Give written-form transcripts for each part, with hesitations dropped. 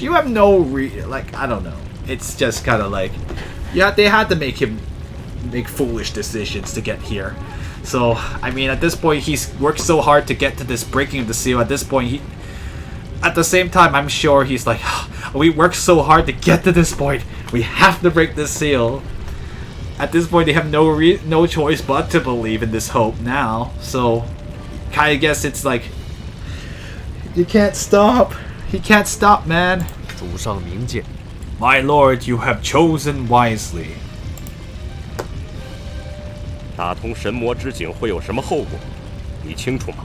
You have no like, I don't know. It's just kind of like, yeah, they had to make him make foolish decisions to get here. So, I mean, at this point, he's worked so hard to get to this breaking of the seal. At this point, at the same time, I'm sure he's like, we worked so hard to get to this point. We have to break this seal. At this point, they have no choice but to believe in this hope now. So, kind of guess it's like, you can't stop. He can't stop, man. 主上明鉴。 My lord, you have chosen wisely. 打通神魔之井会有什么后果？你清楚吗？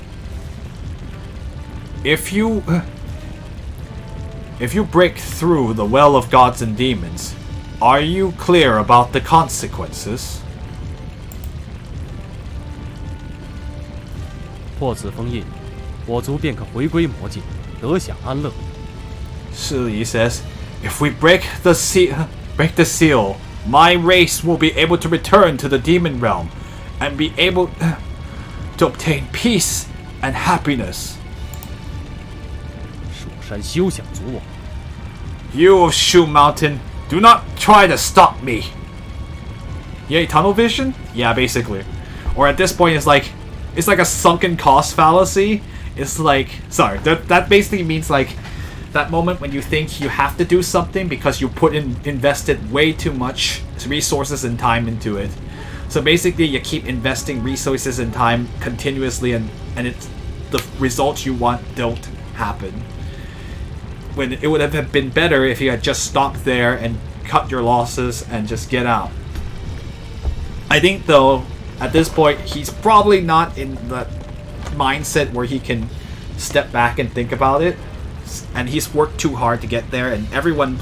If you break through the well of gods and demons, are you clear about the consequences? 破此封印，我族便可回归魔界，得享安乐。 Shi says, if we break the seal, my race will be able to return to the demon realm and be able to obtain peace and happiness. 蜀山休想阻我！ You of Shu Mountain, do not try to stop me. Yay, tunnel vision? Yeah, basically. Or at this point, it's like a sunken cost fallacy. It's like, sorry, that basically means like that moment when you think you have to do something because you invested way too much resources and time into it. So basically, you keep investing resources and time continuously, and the results you want don't happen. When it would have been better if you had just stopped there and cut your losses and just get out. I think though, at this point, he's probably not in the mindset where he can step back and think about it. And he's worked too hard to get there, and everyone,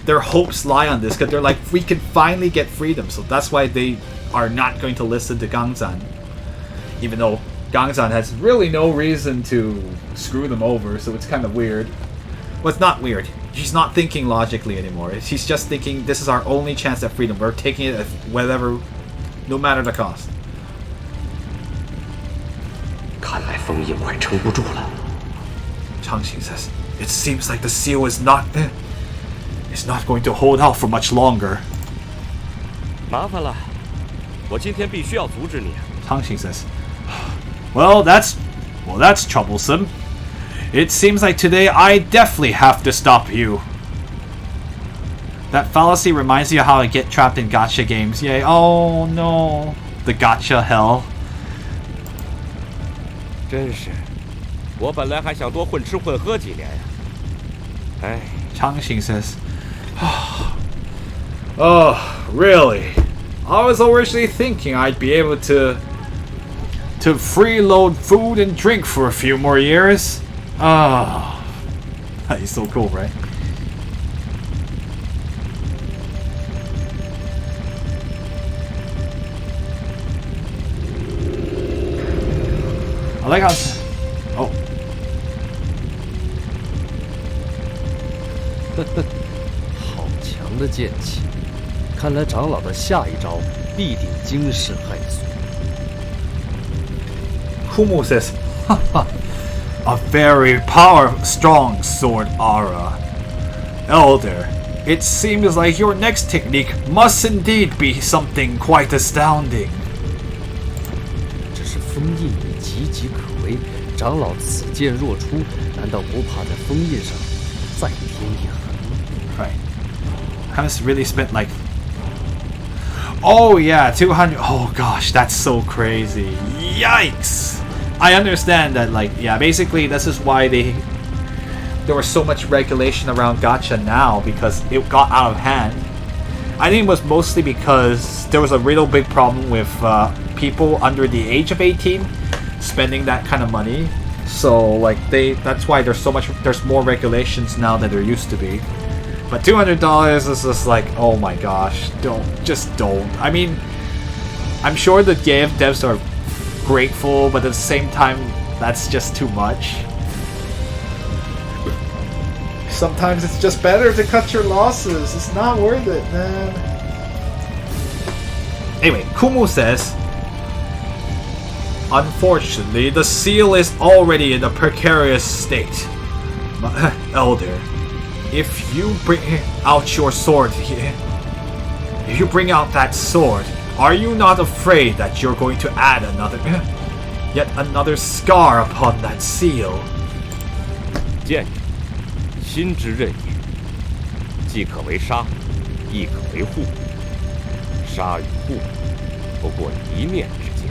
their hopes lie on this because they're like, we can finally get freedom. So that's why they are not going to listen to Gangzan, even though Gangzan has really no reason to screw them over. So it's kind of weird. Well, it's not weird. He's not thinking logically anymore. He's just thinking, this is our only chance at freedom. We're taking it at whatever, no matter the cost. 看来封印快撑不住了。 Changxing says, it seems like the seal is not going to hold out for much longer. 麻烦了，我今天必须要阻止你。 Changxing says, well, that's troublesome. It seems like today I definitely have to stop you. That fallacy reminds you of how I get trapped in gacha games. Yay. Oh no. The gacha hell. 真是，我本来还想多混吃混喝几年呀。哎。Changxing says, oh, really? I was originally thinking I'd be able to freeload food and drink for a few more years. Oh, he's so cool, right? I like how. Oh. 好强的剑气！看来长老的下一招必定惊世骇俗。 Kumu says, a very strong sword aura. Elder, it seems like your next technique must indeed be something quite astounding. 只是封印已岌岌可危，长老此剑若出，难道不怕在封印上再添一痕吗？ Right. Haven't really spent like. Oh yeah, 200. Oh gosh, that's so crazy. Yikes! I understand that, like, yeah, basically this is why there was so much regulation around gacha now, because it got out of hand. I think it was mostly because there was a real big problem with people under the age of 18 spending that kind of money. So like that's why there's more regulations now than there used to be. But $200 is just like, oh my gosh, don't. I mean, I'm sure the game devs are grateful, but at the same time, that's just too much. Sometimes it's just better to cut your losses. It's not worth it, man. Anyway, Kumu says, unfortunately, the seal is already in a precarious state. Elder, if you bring out your sword here, if you bring out that sword, are you not afraid that you're going to add yet another scar upon that seal? 剑者，心之刃也，既可为杀，亦可为护。杀与护，不过一念之间。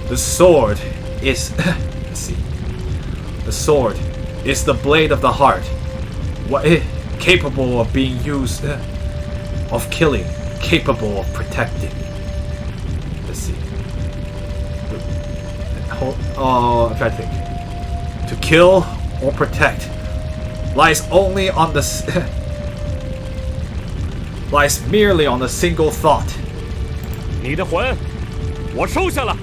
The sword is let's see. The sword is the blade of the heart. What capable of being used of killing, capable of protecting. Let's see. I'm trying to think. To kill or protect lies only on the lies merely on a single thought. 你的魂，我收下了。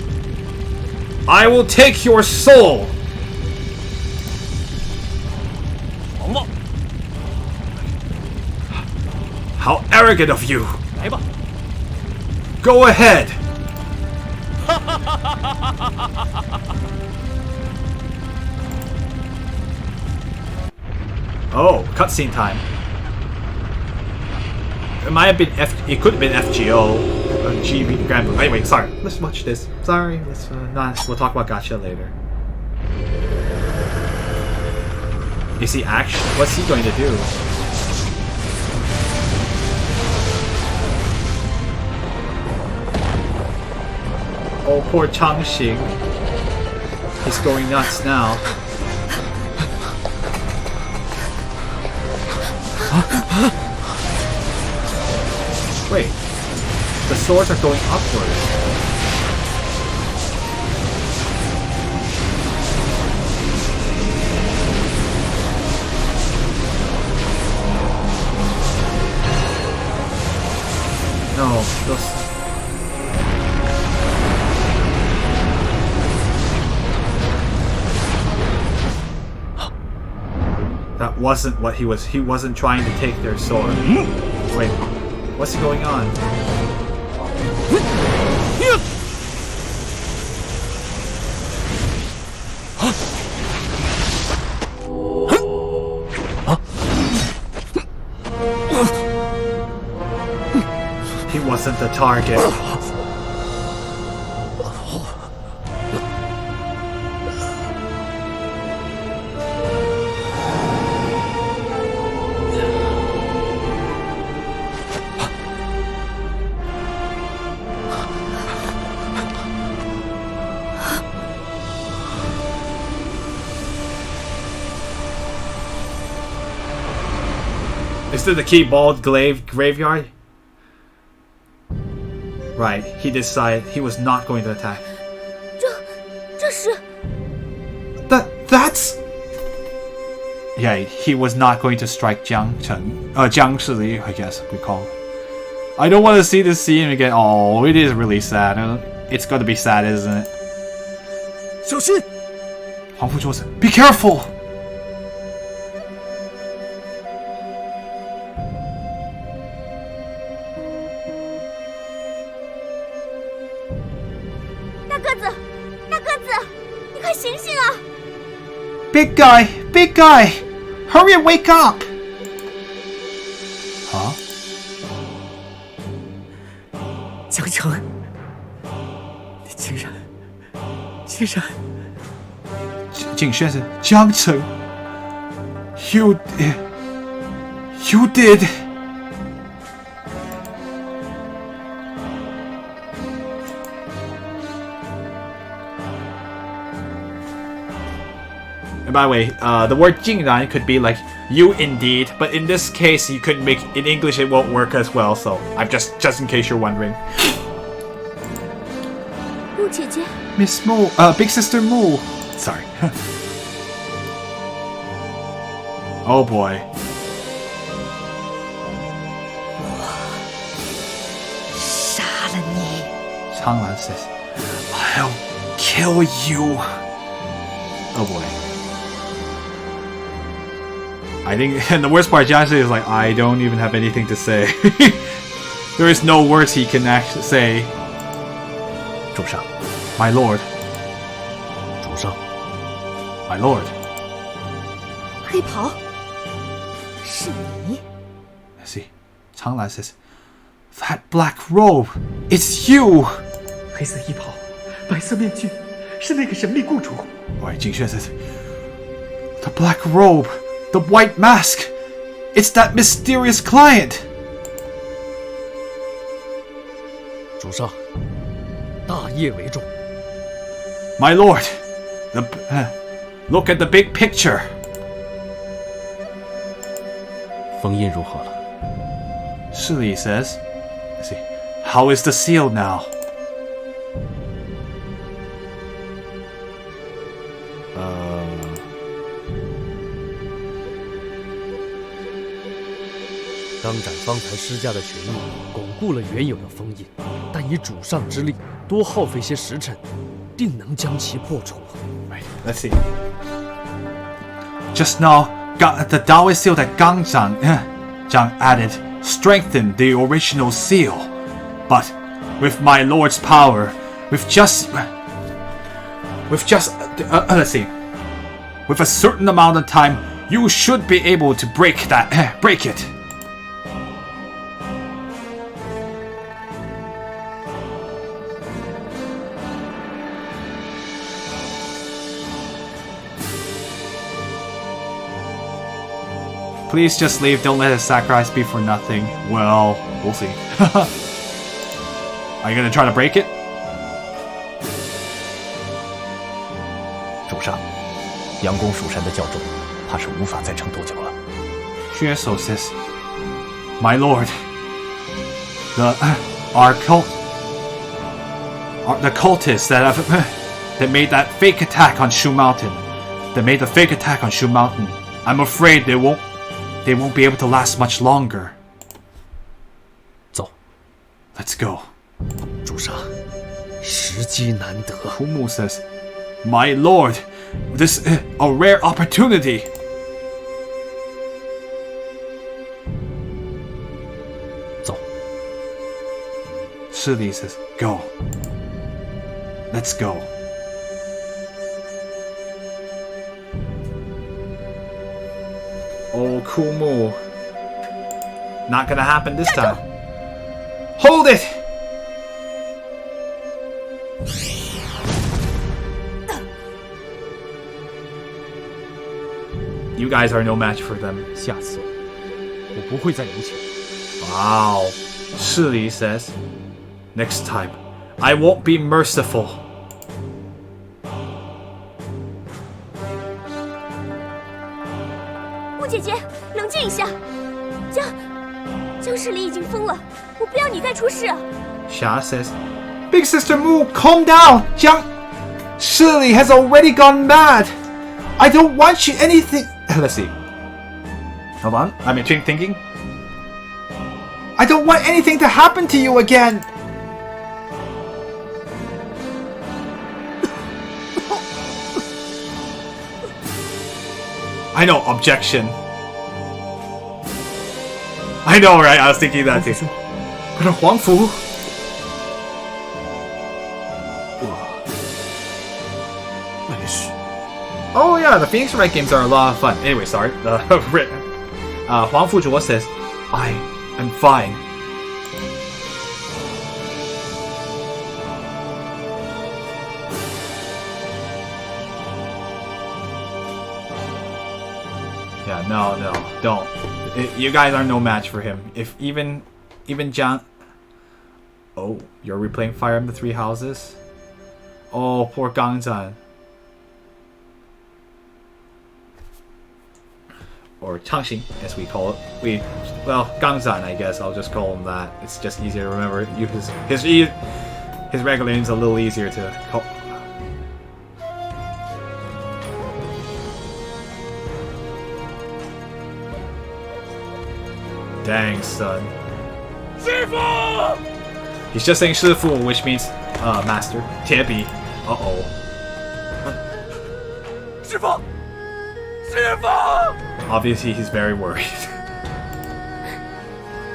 I will take your soul. 狂妄！ How arrogant of you! 来吧。 Go ahead. Oh, cutscene time. It might have been it could have been FGO, GB Grand Blue. Anyway, sorry. Let's watch this. Sorry, let's we'll talk about gacha later. Is he action? What's he going to do? Oh, poor Changxing. He's going nuts now. Wait, the swords are going upwards. No, those... That wasn't what he was. He wasn't trying to take their sword. Wait, what's going on? He wasn't the target. Is it the key bald graveyard? Right, he decided he was not going to attack. That's... Yeah, he was not going to strike Jiang Shi, I guess we call it. I don't want to see this scene again. Oh, it is really sad. It's going to be sad, isn't it? 小心! Huang Fu said, "Be careful!" Big guy, hurry and wake up! Huh? 江城，你竟然景轩是江城 You did. And by the way, the word 竟然 could be like you indeed, but in this case you couldn't make in English it won't work as well, so I'm just in case you're wondering. Miss Moo, Big Sister Moo. Sorry. Oh boy. Changlan says, I'll kill you. Oh boy. I think, and the worst part, Jiang Shi is like, I don't even have anything to say. There is no words he can actually say. 主上 My lord. 主上 My lord. 黑袍，是你。 Let's see. Changlan says, "That black robe, it's you." 黑色衣袍，白色面具，是那个神秘雇主。 Alright, Jingxuan says, "The black robe, the white mask, it's that mysterious client." 主上，大业为重。 My lord, look at the big picture. 封印如何了？ Shili says, "Let's see. How is the seal now?" 刚斩方才施加的血印，巩固了原有的封印，但以主上之力，多耗费些时辰，定能将其破除。 Right, let's see. Just now, the Taoist seal that Zhang added strengthened the original seal. But with my lord's power, let's see. With a certain amount of time, you should be able to break it. Please just leave, don't let his sacrifice be for nothing. Well, we'll see. Are you gonna try to break it? 主上，阳宫属神的教众，怕是无法再撑多久了。 Xueso says, "My lord, the cultists that made that fake attack on Shu Mountain, I'm afraid they won't be able to last much longer." 走， Let's go. 主上，时机难得。 Kumu says, "My lord, this is a rare opportunity." 走， Shili says, "Go. Let's go." Oh, Kumu. Not gonna happen this time. Hold it! You guys are no match for them. 下次我不会再留情。 Wow. Shili says, "Next time, I won't be merciful." 雾姐姐，冷静一下。江市里已经封了，我不要你再出事。 Xia says, "Big Sister Mu, calm down. Shili has already gone mad. I don't want you anything." Let's see. Hold on. I'm thinking. I don't want anything to happen to you again. I know, objection. I know, right? I was thinking that too. But Huang Fu. Oh yeah, the Phoenix Wright games are a lot of fun. Anyway, sorry. Huang Fuzhuo says, "I am fine." Yeah, no, don't. You guys are no match for him. If even Jiang. Oh, you're replaying Fire Emblem Three Houses. Oh, poor Gangzhan. Or Changxing, as we call it. Gangzhan, I guess. I'll just call him that. It's just easier to remember. His regular name's a little easier to call. Dang, son. Shifu! He's just saying Shifu, which means master. Tibby. Uh-oh. Shifu! Shifu! Obviously, he's very worried.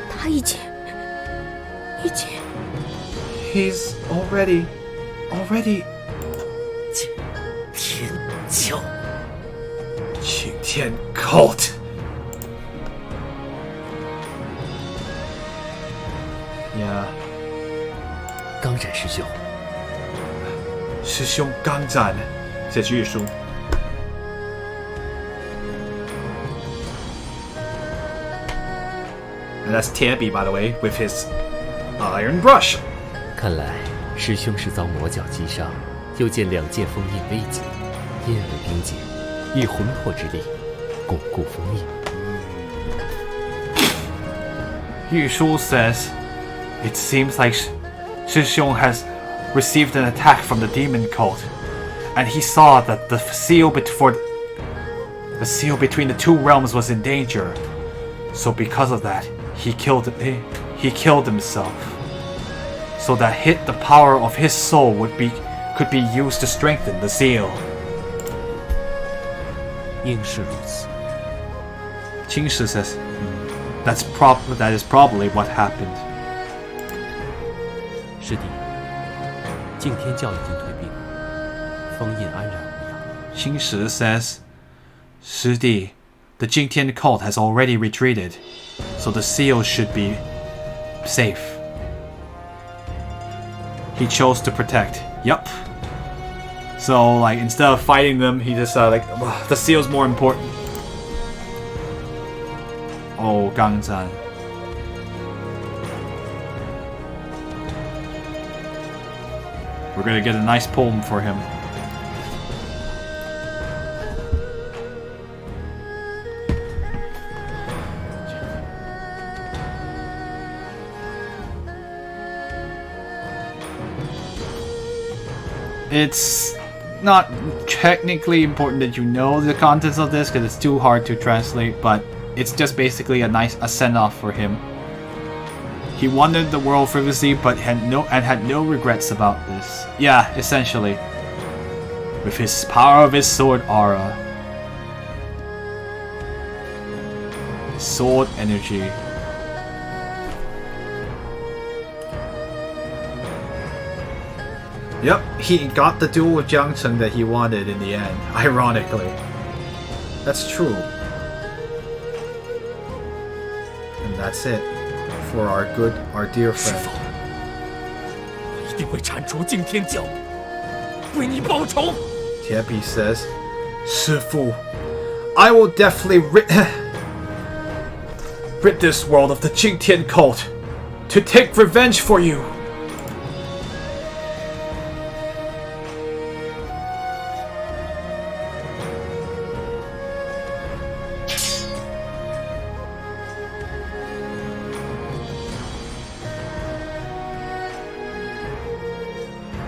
他已经 He's already. 天骄，擎天 cult. 刚斩师兄，师兄刚斩，写玉书。And that's Tiabi, by the way, with his iron brush. 看来师兄是遭魔角击伤，又见两件封印危急，因而冰结，以魂魄之力巩固封印。Yu Shu says, it seems like Shishong has received an attack from the demon cult, and he saw that the seal between the two realms was in danger. So because of that, he killed himself, so that the power of his soul could be used to strengthen the seal. 应是如此。Qingshi says, that is probably what happened. 师弟，敬天教已经退兵，封印安然无恙。Qingshi says, 师弟, the Jingtian cult has already retreated, so the seal should be safe. He chose to protect. Yup. So, like, instead of fighting them, he just, the seal's more important. Oh, Gangzan. We're gonna get a nice poem for him. It's not technically important that you know the contents of this because it's too hard to translate, but it's just basically a send-off for him. He wanted the world frivolously, but had no regrets about this. Yeah, essentially. With his power of his sword aura. Sword energy. Yep, he got the duel with Jiang Cheng that he wanted in the end, ironically. That's true. And that's it for our dear friend. 我一定会铲除敬天教，为你报仇。 Tiabi says, 师父, I will definitely rid this world of the Jingtian cult to take revenge for you.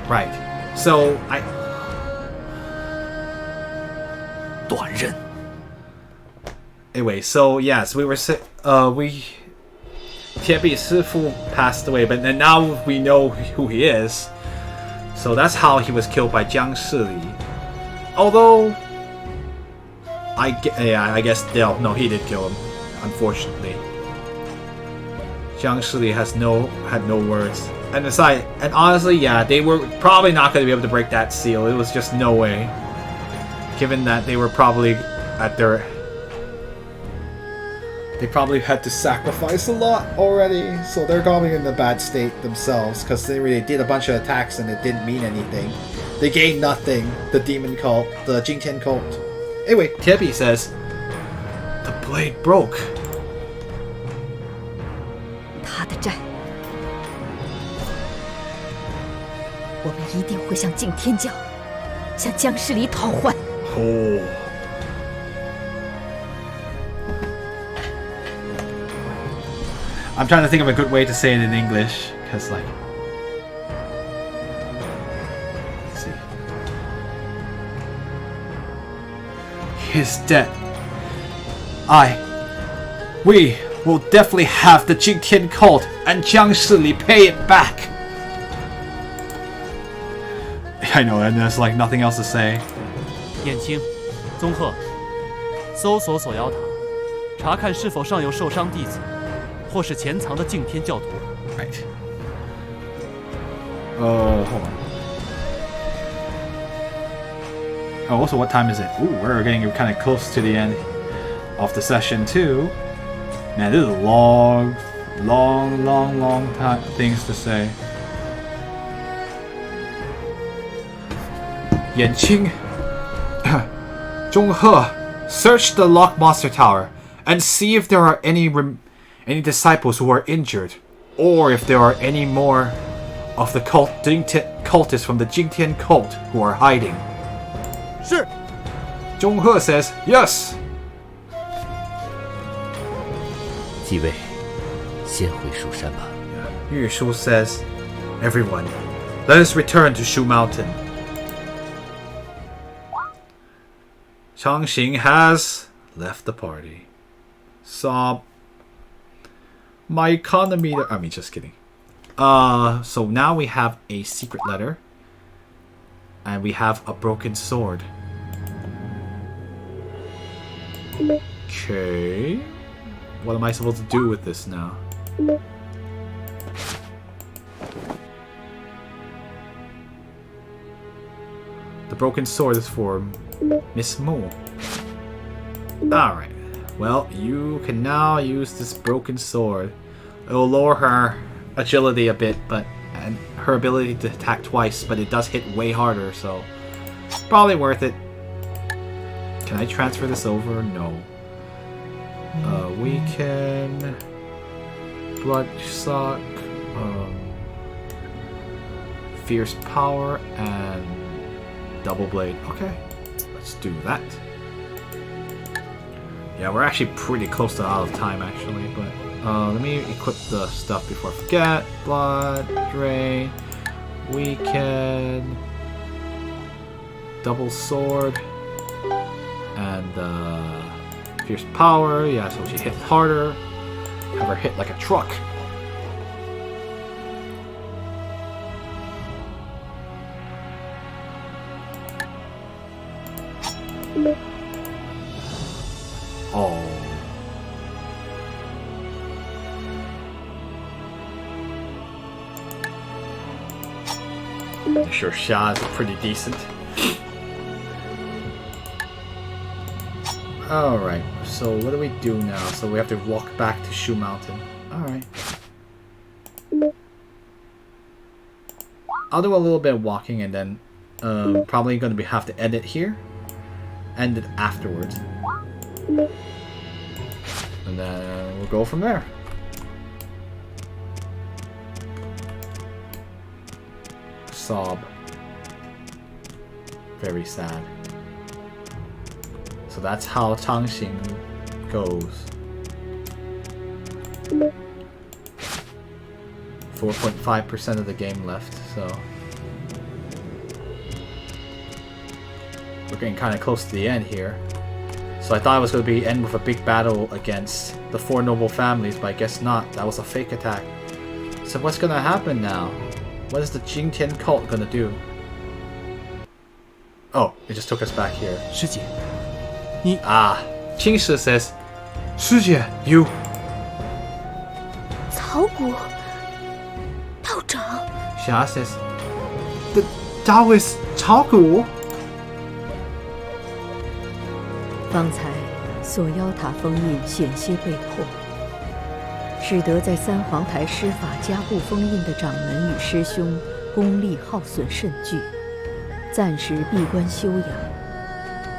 Right. So I 断刃。 Anyway, so yes, Tiabi Sifu passed away, but then now we know who he is. So that's how he was killed by Jiang Shili. Although I guess no, he did kill him, unfortunately. Jiang Shili had no words. And aside, and honestly, yeah, they were probably not going to be able to break that seal. It was just no way. Given that they were probably they probably had to sacrifice a lot already, so they're probably in a bad state themselves, because they really did a bunch of attacks and it didn't mean anything. They gained nothing, the demon cult, the Jingtian cult. Anyway, Tiabi says, the blade broke. 他的债，我们一定会向敬天教、向江世里讨还。 Oh. I'm trying to think of a good way to say it in English, because like, let's see. His debt. We will definitely have the Jingtian cult and Jiang Shili pay it back. I know, and there's like nothing else to say. 燕青、宗鹤，搜索锁妖塔，查看是否尚有受伤弟子，或是潜藏的敬天教徒。Right. Hold on. Oh, also, what time is it? Ooh, we're getting kind of close to the end. of the session 2. Man, this is long time things to say. Yanqing, Zhonghe, search the Lock Monster Tower and see if there are any disciples who are injured, or if there are any more of the cultists from the Jingtian cult who are hiding. 是。 Zhonghe says, yes. 几位，先回蜀山吧。Yu Shu says, everyone, let us return to Shu Mountain. Changxing has left the party. Sob. My economy... I mean, just kidding. So now we have a secret letter. And we have a broken sword. Okay. What am I supposed to do with this now? The broken sword is for Miss Mu. Alright. Well, you can now use this broken sword. It will lower her agility a bit, and her ability to attack twice, but it does hit way harder, so probably worth it. Can I transfer this over? No. We can Bloodsuck, Fierce Power, and Double Blade. Okay, let's do that. Yeah, we're actually pretty close to out of time, actually, but let me equip the stuff before I forget. Blood Drain. We can Double Sword and Fierce Power. Yeah, so she hit harder. Have her hit like a truck. Oh. Sure, Sha is pretty decent. Alright, so what do we do now? So we have to walk back to Shu Mountain. Alright. I'll do a little bit of walking and then probably going to have to end it here. End it afterwards. And then we'll go from there. Sob. Very sad. So that's how Changxing goes. 4.5% of the game left, so we're getting kind of close to the end here. So I thought it was going to end with a big battle against the 4 noble families, but I guess not. That was a fake attack. So what's going to happen now? What is the Jingtian cult going to do? Oh, it just took us back here. 师姐， Qingshi says, 师姐, you. 草谷道长 Xia says, the Taoist 草谷? 方才锁妖塔封印险些被破，使得在三皇台施法加固封印的掌门与师兄功力耗损甚巨，暂时闭关休养，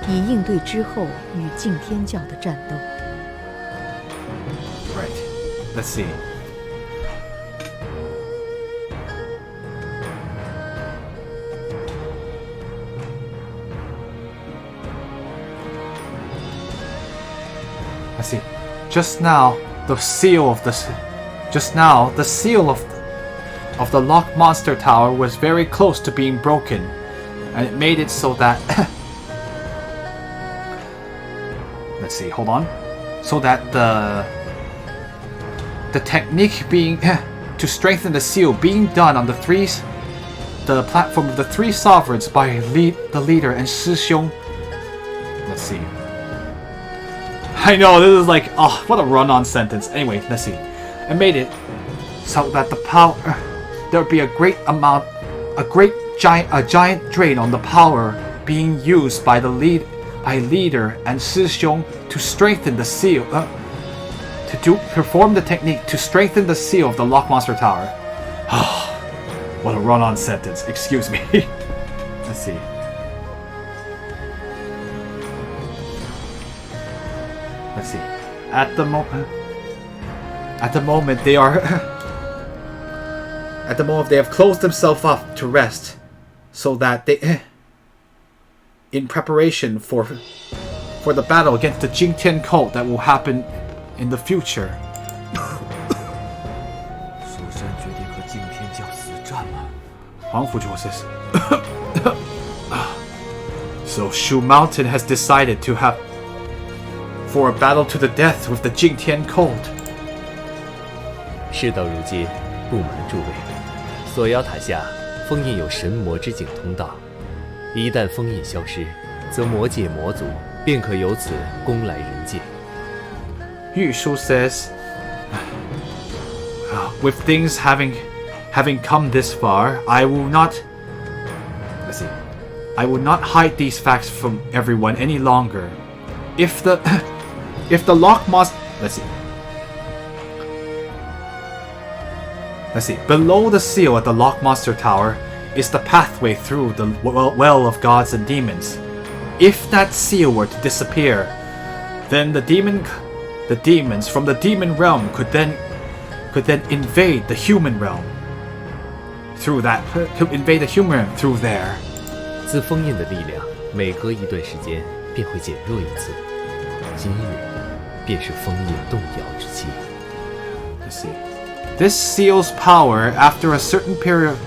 以应对之后与敬天教的战斗。 Right. Let's see. Let's see. Just now, the seal of the Lock Monster Tower was very close to being broken, and it made it so that let's see, hold on. So that the technique being to strengthen the seal being done on the platform of the 3 sovereigns by the leader and Shi Xiong. Let's see. I know, this is like, oh, what a run-on sentence. Anyway, let's see. It made it so that the power, there would be a giant drain on the power being used by the leader and师兄 to strengthen the seal, perform the technique to strengthen the seal of the Lock Monster Tower. What a run-on sentence. Excuse me. Let's see. Let's see. At the moment they are at the moment they have closed themselves up to rest, so that they in preparation for the battle against the Jingtian cult that will happen in the future. 蜀山决定和敬天教死战了。黄甫卓 says. So Shu Mountain has decided to have for a battle to the death with the Jingtian cult. 事到如今，不瞒诸位，锁妖塔下封印有神魔之境通道，一旦封印消失，则魔界魔族便可由此攻来人界。Yu Shu says, with things having come this far, I will not hide these facts from everyone any longer. If the Lock Monster, let's see. Below the seal at the Lock Monster Tower is the pathway through the well of gods and demons. If that seal were to disappear, then the demons from the demon realm could then invade the human realm. Through there. 自封印的力量每隔一段时间便会减弱一次，今日便是封印动摇之期。 Let's see. This seal's power after a certain period of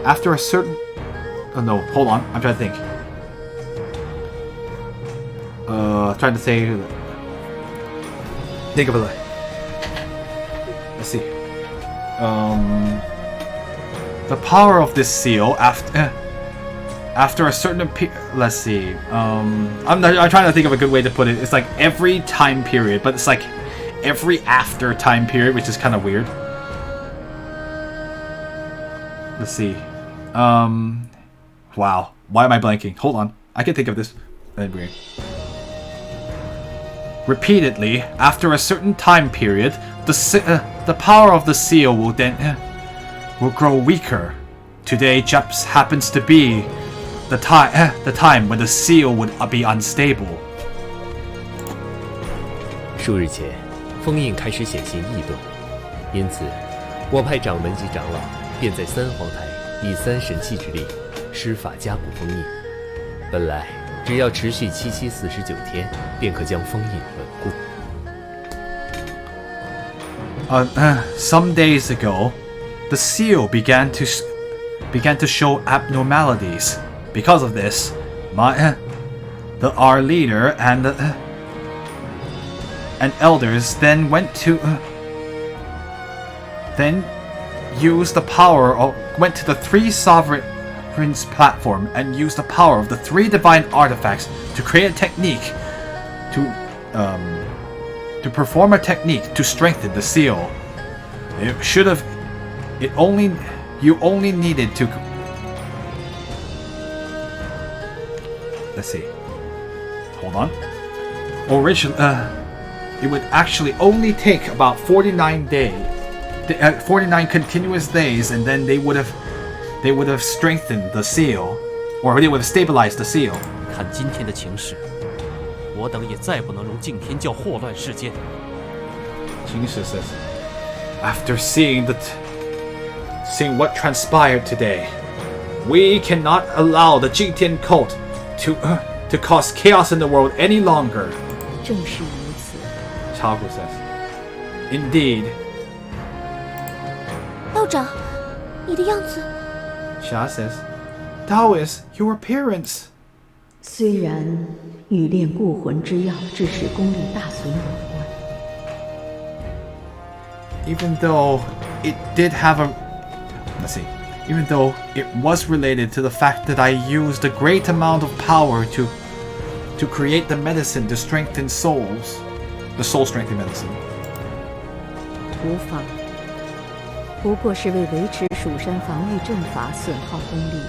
after a certain no, hold on, I'm trying to think. Trying to think of it. Let's see. The power of this seal after a certain let's see. I'm trying to think of a good way to put it. It's like every time period, but it's like every after time period, which is kind of weird. Let's see. Wow. Why am I blanking? Hold on. I can think of this. Repeatedly, after a certain time period, the power of the seal will grow weaker. Today just happens to be the time when the seal would be unstable. 数日前，封印开始显现异动，因此，我派掌门级长老便在三皇台以三神器之力施法加固封印。本来只要持续749天，便可将封印稳固。Some days ago, the seal began to show abnormalities. Because of this, our leader and elders then went to went to the three sovereigns platform and used the power of the three divine artifacts to create a technique to perform a technique to strengthen the seal. You only needed to. Let's see. Hold on. It would actually only take about 49 continuous days, and then they would have strengthened the seal, or they would have stabilized the seal. 看今天的情势，我等也再不能容敬天教祸乱世间。King says, after seeing what transpired today, we cannot allow the Jingtian cult to cause chaos in the world any longer. 正是如此。Chaogu says, indeed. 道长，你的样子。Xia says, Taoist, your appearance. 虽然与炼固魂之药致使功力大损有关， Even though it did have a, even though it was related to the fact that I used a great amount of power to create the medicine to strengthen souls, the soul strengthening medicine. 无妨，不过是为维持蜀山防御阵法损耗功力，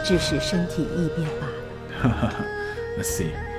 致使身体异变罢了。Let's see.